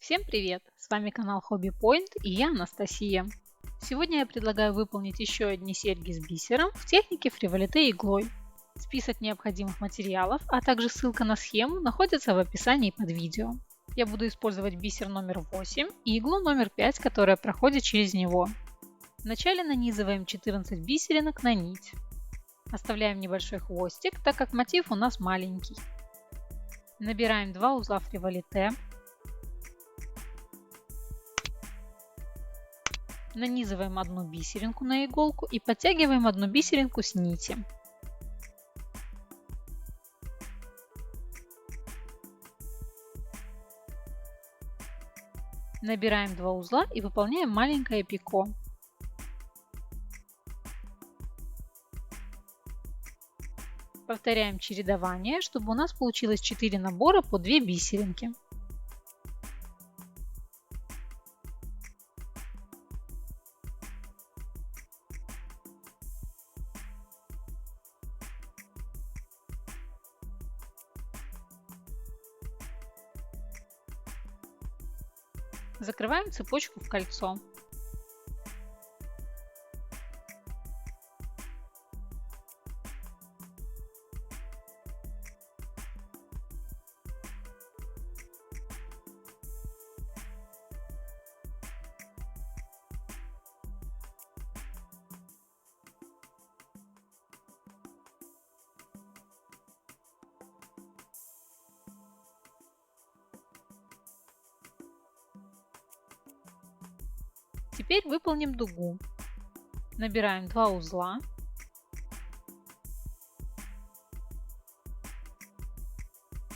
Всем привет! С вами канал Hobby Point и я Анастасия. Сегодня я предлагаю выполнить еще одни серьги с бисером в технике фриволите иглой. Список необходимых материалов, а также ссылка на схему находятся в описании под видео. Я буду использовать бисер номер 8 и иглу номер 5, которая проходит через него. Вначале нанизываем 14 бисеринок на нить. Оставляем небольшой хвостик, так как мотив у нас маленький. Набираем 2 узла фриволите. Нанизываем одну бисеринку на иголку и подтягиваем одну бисеринку с нити. Набираем 2 узла и выполняем маленькое пико. Повторяем чередование, чтобы у нас получилось 4 набора по 2 бисеринки. Закрываем цепочку в кольцо. Теперь выполним дугу. Набираем 2 узла.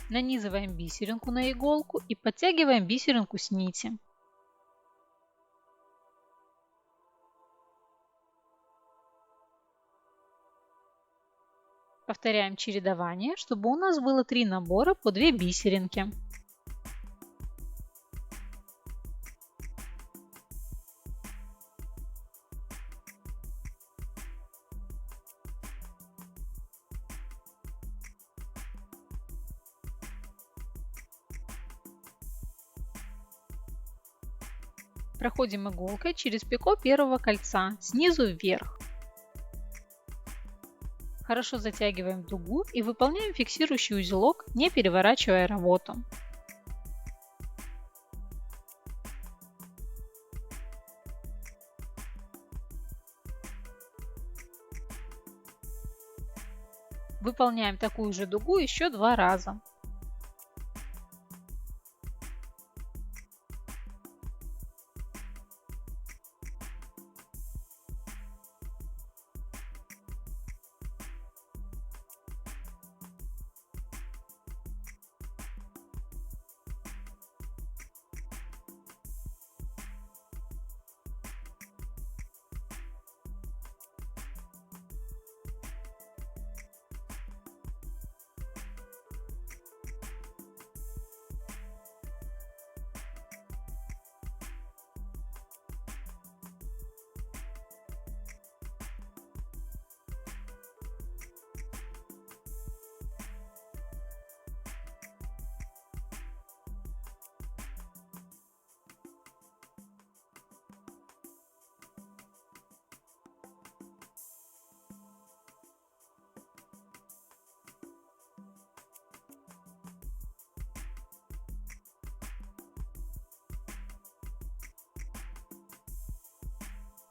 Нанизываем бисеринку на иголку и подтягиваем бисеринку с нити. Повторяем чередование, чтобы у нас было 3 набора по 2 бисеринки. Проходим иголкой через пико первого кольца снизу вверх. Хорошо затягиваем дугу и выполняем фиксирующий узелок, не переворачивая работу. Выполняем такую же дугу еще 2 раза.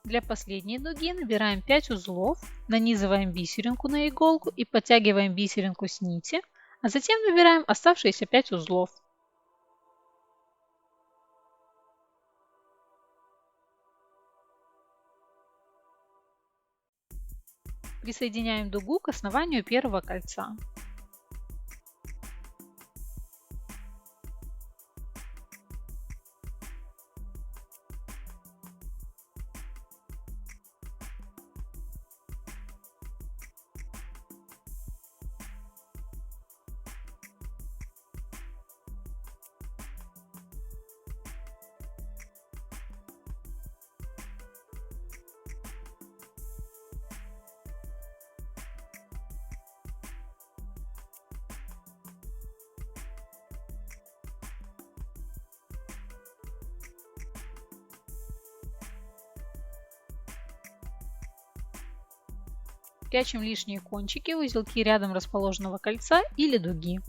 Для последней дуги набираем 5 узлов, нанизываем бисеринку на иголку и подтягиваем бисеринку с нити, а затем набираем оставшиеся 5 узлов. Присоединяем дугу к основанию первого кольца. Спрячем лишние кончики в узелки рядом расположенного кольца или дуги.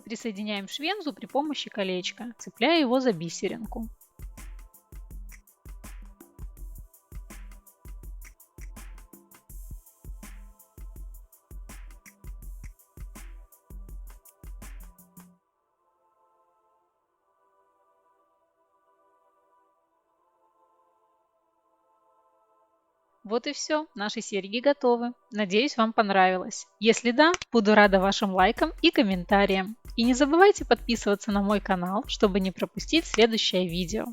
Присоединяем швензу при помощи колечка, цепляя его за бисеринку. Вот и все, наши серьги готовы. Надеюсь, вам понравилось. Если да, буду рада вашим лайкам и комментариям. И не забывайте подписываться на мой канал, чтобы не пропустить следующее видео.